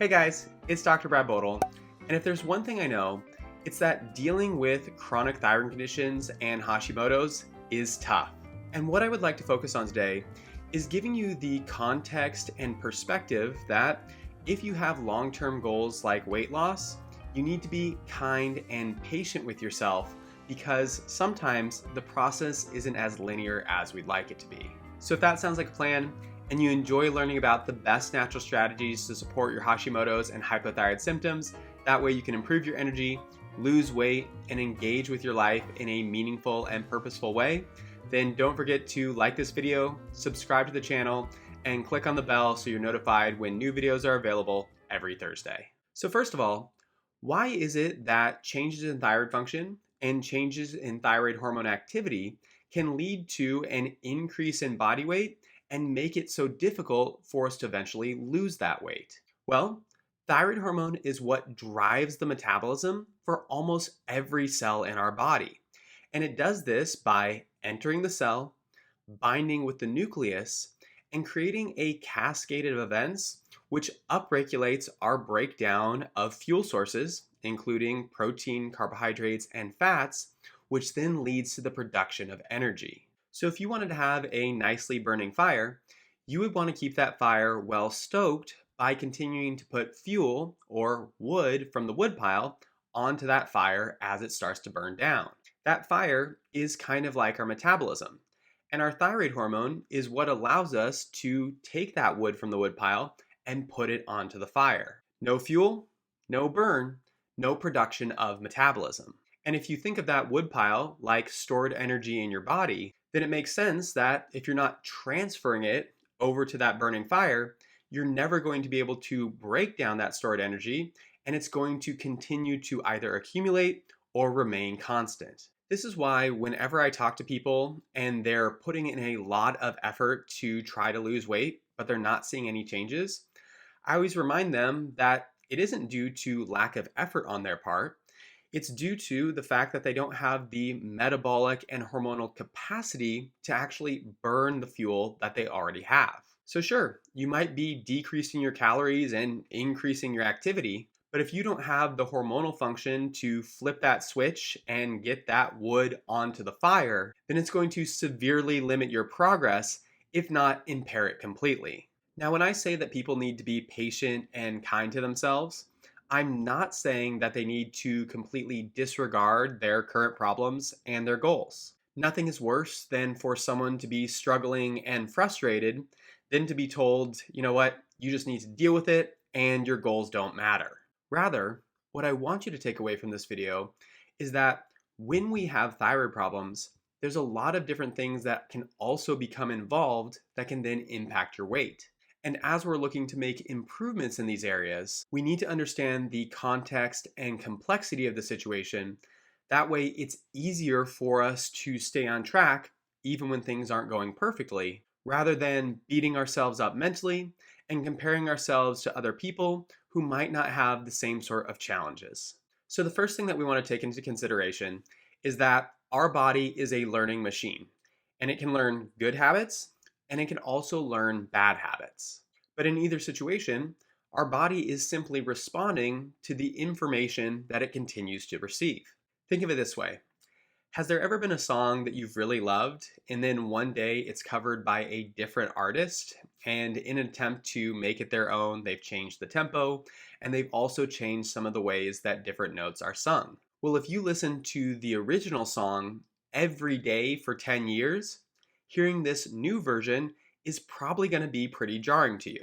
Hey guys, it's Dr. Brad Bodle, and if there's one thing I know, it's that dealing with chronic thyroid conditions and Hashimoto's is tough. And what I would like to focus on today is giving you the context and perspective that if you have long-term goals like weight loss, you need to be kind and patient with yourself because sometimes the process isn't as linear as we'd like it to be. So if that sounds like a plan, and you enjoy learning about the best natural strategies to support your Hashimoto's and hypothyroid symptoms, that way you can improve your energy, lose weight, and engage with your life in a meaningful and purposeful way, then don't forget to like this video, subscribe to the channel, and click on the bell so you're notified when new videos are available every Thursday. So first of all, why is it that changes in thyroid function and changes in thyroid hormone activity can lead to an increase in body weight and make it so difficult for us to eventually lose that weight? Well, thyroid hormone is what drives the metabolism for almost every cell in our body. And it does this by entering the cell, binding with the nucleus, and creating a cascade of events which upregulates our breakdown of fuel sources, including protein, carbohydrates, and fats, which then leads to the production of energy. So if you wanted to have a nicely burning fire, you would want to keep that fire well stoked by continuing to put fuel or wood from the wood pile onto that fire as it starts to burn down. That fire is kind of like our metabolism. And our thyroid hormone is what allows us to take that wood from the wood pile and put it onto the fire. No fuel, no burn, no production of metabolism. And if you think of that wood pile like stored energy in your body, then it makes sense that if you're not transferring it over to that burning fire, you're never going to be able to break down that stored energy, and it's going to continue to either accumulate or remain constant. This is why whenever I talk to people and they're putting in a lot of effort to try to lose weight, but they're not seeing any changes, I always remind them that it isn't due to lack of effort on their part. It's due to the fact that they don't have the metabolic and hormonal capacity to actually burn the fuel that they already have. So sure, you might be decreasing your calories and increasing your activity, but if you don't have the hormonal function to flip that switch and get that wood onto the fire, then it's going to severely limit your progress, if not impair it completely. Now, when I say that people need to be patient and kind to themselves, I'm not saying that they need to completely disregard their current problems and their goals. Nothing is worse than for someone to be struggling and frustrated than to be told, you know what, you just need to deal with it and your goals don't matter. Rather, what I want you to take away from this video is that when we have thyroid problems, there's a lot of different things that can also become involved that can then impact your weight. And as we're looking to make improvements in these areas, we need to understand the context and complexity of the situation. That way, it's easier for us to stay on track even when things aren't going perfectly, rather than beating ourselves up mentally and comparing ourselves to other people who might not have the same sort of challenges. So the first thing that we want to take into consideration is that our body is a learning machine, and it can learn good habits and it can also learn bad habits. But in either situation, our body is simply responding to the information that it continues to receive. Think of it this way. Has there ever been a song that you've really loved, and then one day it's covered by a different artist, and in an attempt to make it their own, they've changed the tempo, and they've also changed some of the ways that different notes are sung? Well, if you listen to the original song every day for 10 years, hearing this new version is probably going to be pretty jarring to you.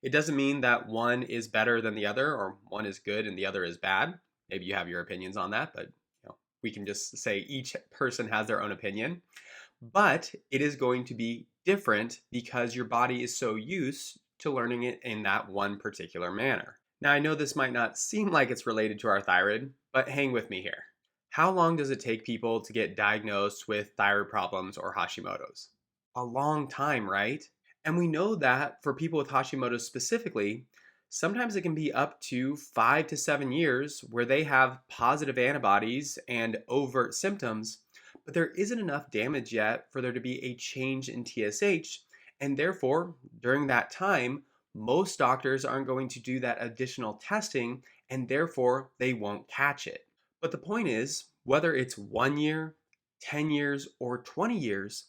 It doesn't mean that one is better than the other or one is good and the other is bad. Maybe you have your opinions on that, but we can just say each person has their own opinion. But it is going to be different because your body is so used to learning it in that one particular manner. Now, I know this might not seem like it's related to our thyroid, but hang with me here. How long does it take people to get diagnosed with thyroid problems or Hashimoto's? A long time, right? And we know that for people with Hashimoto's specifically, sometimes it can be up to 5 to 7 years where they have positive antibodies and overt symptoms, but there isn't enough damage yet for there to be a change in TSH, and therefore, during that time, most doctors aren't going to do that additional testing and therefore they won't catch it. But the point is, whether it's 1 year, 10 years, or 20 years,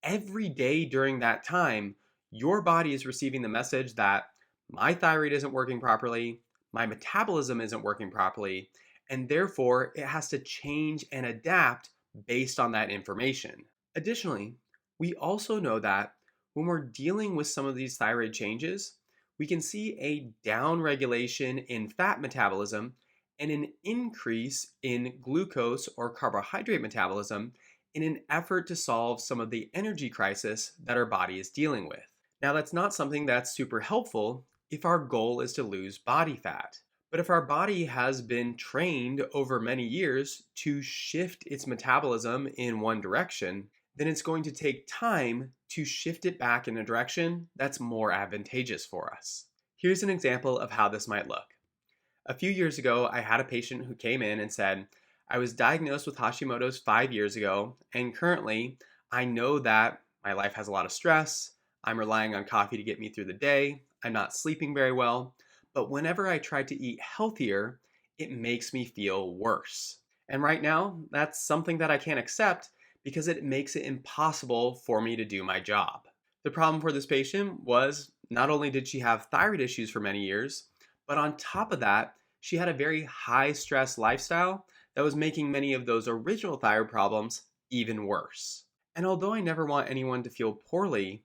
every day during that time, your body is receiving the message that my thyroid isn't working properly, my metabolism isn't working properly, and therefore it has to change and adapt based on that information. Additionally, we also know that when we're dealing with some of these thyroid changes, we can see a downregulation in fat metabolism and an increase in glucose or carbohydrate metabolism in an effort to solve some of the energy crisis that our body is dealing with. Now, that's not something that's super helpful if our goal is to lose body fat. But if our body has been trained over many years to shift its metabolism in one direction, then it's going to take time to shift it back in a direction that's more advantageous for us. Here's an example of how this might look. A few years ago, I had a patient who came in and said, I was diagnosed with Hashimoto's 5 years ago, and currently I know that my life has a lot of stress. I'm relying on coffee to get me through the day. I'm not sleeping very well. But whenever I try to eat healthier, it makes me feel worse. And right now, that's something that I can't accept because it makes it impossible for me to do my job. The problem for this patient was not only did she have thyroid issues for many years, but on top of that, she had a very high stress lifestyle that was making many of those original thyroid problems even worse. And although I never want anyone to feel poorly,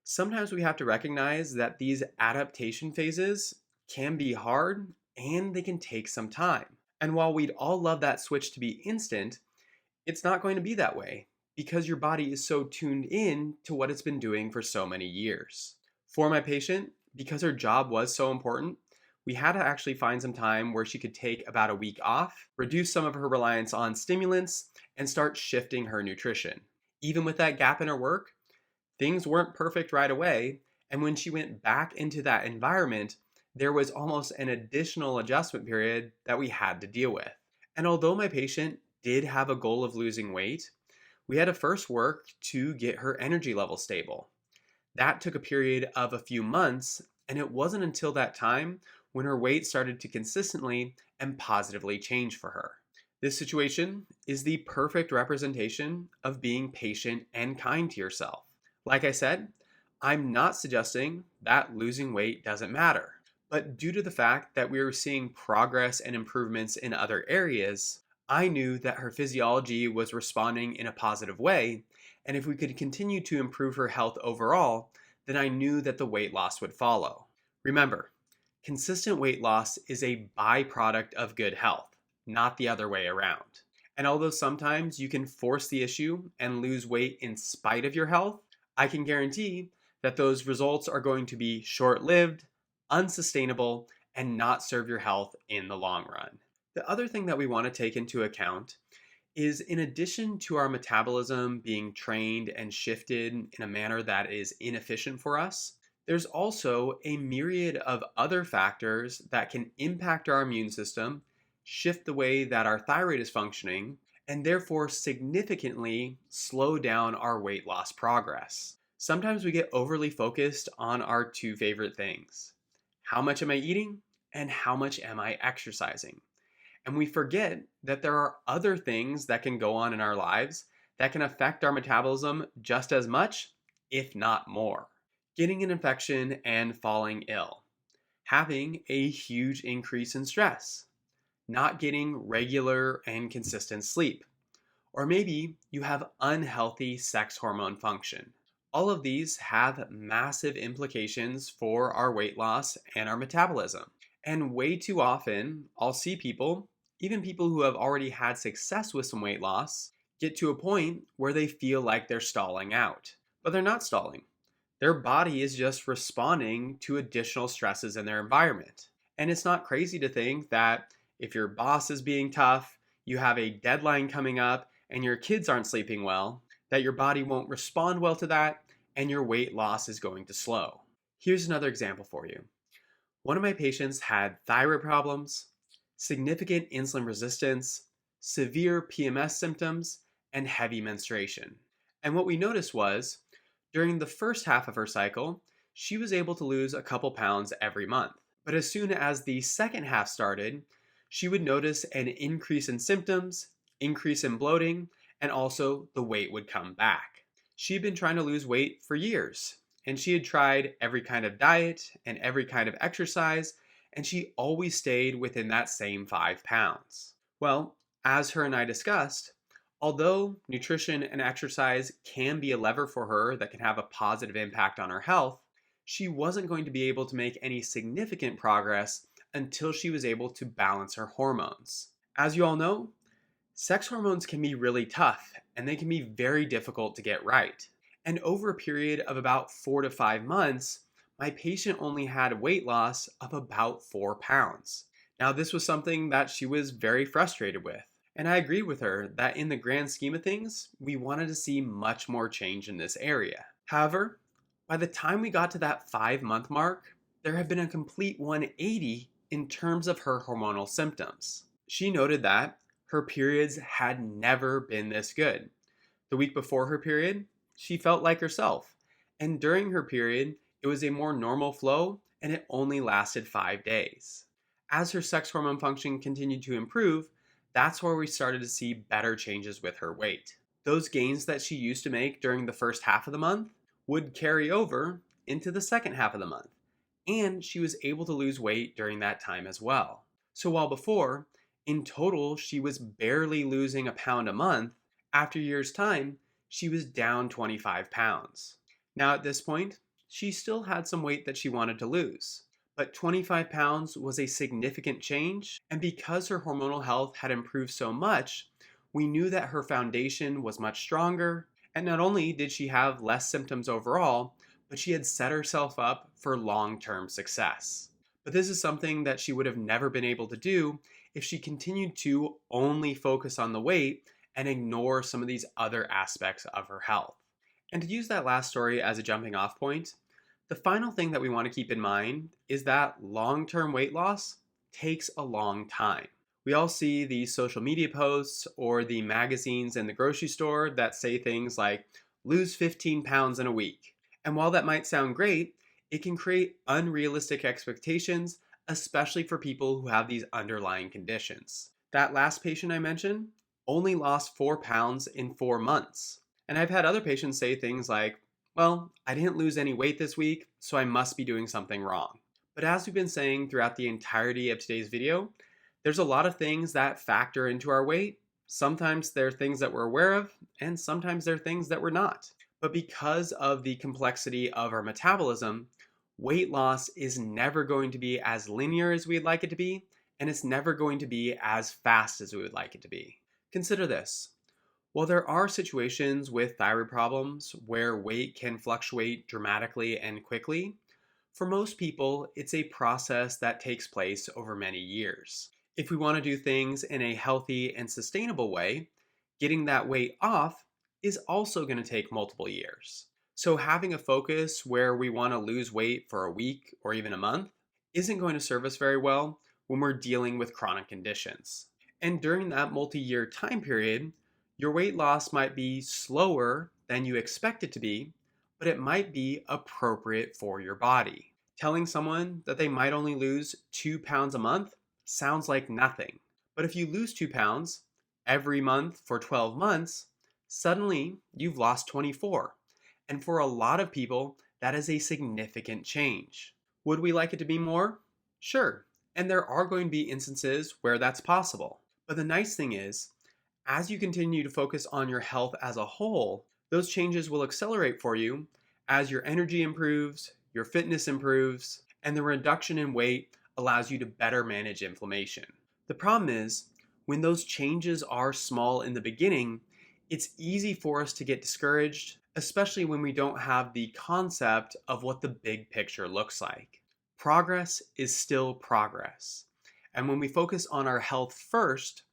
sometimes we have to recognize that these adaptation phases can be hard and they can take some time. And while we'd all love that switch to be instant, it's not going to be that way because your body is so tuned in to what it's been doing for so many years. For my patient, because her job was so important, we had to actually find some time where she could take about a week off, reduce some of her reliance on stimulants, and start shifting her nutrition. Even with that gap in her work, things weren't perfect right away, and when she went back into that environment, there was almost an additional adjustment period that we had to deal with. And although my patient did have a goal of losing weight, we had to first work to get her energy level stable. That took a period of a few months, and it wasn't until that time when her weight started to consistently and positively change for her. This situation is the perfect representation of being patient and kind to yourself. Like I said, I'm not suggesting that losing weight doesn't matter, but due to the fact that we were seeing progress and improvements in other areas, I knew that her physiology was responding in a positive way, and if we could continue to improve her health overall, then I knew that the weight loss would follow. Remember, consistent weight loss is a byproduct of good health, not the other way around. And although sometimes you can force the issue and lose weight in spite of your health, I can guarantee that those results are going to be short-lived, unsustainable, and not serve your health in the long run. The other thing that we want to take into account is in addition to our metabolism being trained and shifted in a manner that is inefficient for us, there's also a myriad of other factors that can impact our immune system, shift the way that our thyroid is functioning, and therefore significantly slow down our weight loss progress. Sometimes we get overly focused on our two favorite things. How much am I eating and how much am I exercising? And we forget that there are other things that can go on in our lives that can affect our metabolism just as much, if not more. Getting an infection and falling ill, having a huge increase in stress, not getting regular and consistent sleep, or maybe you have unhealthy sex hormone function. All of these have massive implications for our weight loss and our metabolism. And way too often, I'll see people, even people who have already had success with some weight loss, get to a point where they feel like they're stalling out. But they're not stalling. Their body is just responding to additional stresses in their environment. And it's not crazy to think that if your boss is being tough, you have a deadline coming up, and your kids aren't sleeping well, that your body won't respond well to that, and your weight loss is going to slow. Here's another example for you. One of my patients had thyroid problems, significant insulin resistance, severe PMS symptoms, and heavy menstruation. And what we noticed was, during the first half of her cycle, she was able to lose a couple pounds every month. But as soon as the second half started, she would notice an increase in symptoms, increase in bloating, and also the weight would come back. She'd been trying to lose weight for years, and she had tried every kind of diet and every kind of exercise, and she always stayed within that same 5 pounds. Well, as her and I discussed, although nutrition and exercise can be a lever for her that can have a positive impact on her health, she wasn't going to be able to make any significant progress until she was able to balance her hormones. As you all know, sex hormones can be really tough and they can be very difficult to get right. And over a period of about 4 to 5 months, my patient only had weight loss of about 4 pounds. Now, this was something that she was very frustrated with. And I agreed with her that in the grand scheme of things, we wanted to see much more change in this area. However, by the time we got to that 5 month mark, there had been a complete 180 in terms of her hormonal symptoms. She noted that her periods had never been this good. The week before her period, she felt like herself. And during her period, it was a more normal flow and it only lasted 5 days. As her sex hormone function continued to improve, that's where we started to see better changes with her weight. Those gains that she used to make during the first half of the month would carry over into the second half of the month, and she was able to lose weight during that time as well. So while before, in total, she was barely losing a pound a month, after a year's time, she was down 25 pounds. Now at this point, she still had some weight that she wanted to lose, but 25 pounds was a significant change, and because her hormonal health had improved so much, we knew that her foundation was much stronger, and not only did she have less symptoms overall, but she had set herself up for long-term success. But this is something that she would have never been able to do if she continued to only focus on the weight and ignore some of these other aspects of her health. And to use that last story as a jumping off point, the final thing that we want to keep in mind is that long-term weight loss takes a long time. We all see the social media posts or the magazines in the grocery store that say things like, lose 15 pounds in a week. And while that might sound great, it can create unrealistic expectations, especially for people who have these underlying conditions. That last patient I mentioned only lost 4 pounds in 4 months. And I've had other patients say things like, well, I didn't lose any weight this week, so I must be doing something wrong. But as we've been saying throughout the entirety of today's video, there's a lot of things that factor into our weight. Sometimes they're things that we're aware of, and sometimes they're things that we're not. But because of the complexity of our metabolism, weight loss is never going to be as linear as we'd like it to be, and it's never going to be as fast as we would like it to be. Consider this. While there are situations with thyroid problems where weight can fluctuate dramatically and quickly, for most people, it's a process that takes place over many years. If we want to do things in a healthy and sustainable way, getting that weight off is also going to take multiple years. So having a focus where we want to lose weight for a week or even a month isn't going to serve us very well when we're dealing with chronic conditions. And during that multi-year time period, your weight loss might be slower than you expect it to be, but it might be appropriate for your body. Telling someone that they might only lose 2 pounds a month sounds like nothing. But if you lose 2 pounds every month for 12 months, suddenly you've lost 24. And for a lot of people, that is a significant change. Would we like it to be more? Sure. And there are going to be instances where that's possible. But the nice thing is, as you continue to focus on your health as a whole, those changes will accelerate for you as your energy improves, your fitness improves, and the reduction in weight allows you to better manage inflammation. The problem is, when those changes are small in the beginning, it's easy for us to get discouraged, especially when we don't have the concept of what the big picture looks like. Progress is still progress. And when we focus on our health first,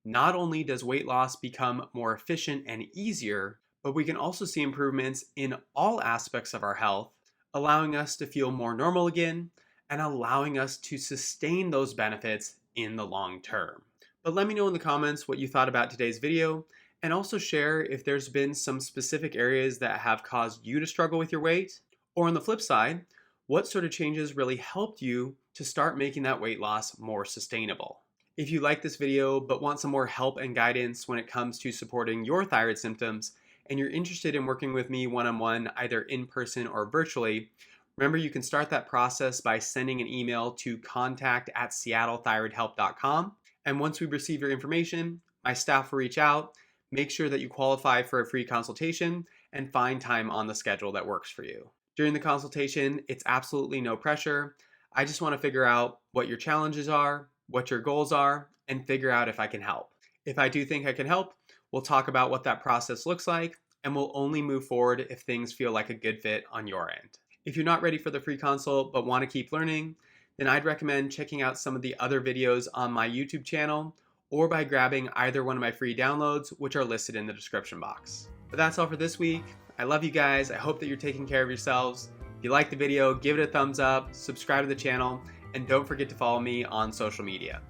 not only does weight loss become more efficient and easier, but we can also see improvements in all aspects of our health, allowing us to feel more normal again and allowing us to sustain those benefits in the long term. But let me know in the comments what you thought about today's video, and also share if there's been some specific areas that have caused you to struggle with your weight, or on the flip side, what sort of changes really helped you to start making that weight loss more sustainable. If you like this video but want some more help and guidance when it comes to supporting your thyroid symptoms, and you're interested in working with me one-on-one, either in person or virtually, remember you can start that process by sending an email to contact@seattlethyroidhelp.com. And once we receive your information, my staff will reach out, make sure that you qualify for a free consultation, and find time on the schedule that works for you. During the consultation, it's absolutely no pressure. I just want to figure out what your challenges are, what your goals are, and figure out if I can help. If I do think I can help, we'll talk about what that process looks like, and we'll only move forward if things feel like a good fit on your end. If you're not ready for the free consult but want to keep learning, then I'd recommend checking out some of the other videos on my YouTube channel or by grabbing either one of my free downloads, which are listed in the description box. But that's all for this week. I love you guys. I hope that you're taking care of yourselves. If you like the video, give it a thumbs up, subscribe to the channel, and don't forget to follow me on social media.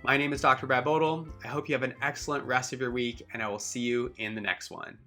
My name is Dr. Bodle. I hope you have an excellent rest of your week, and I will see you in the next one.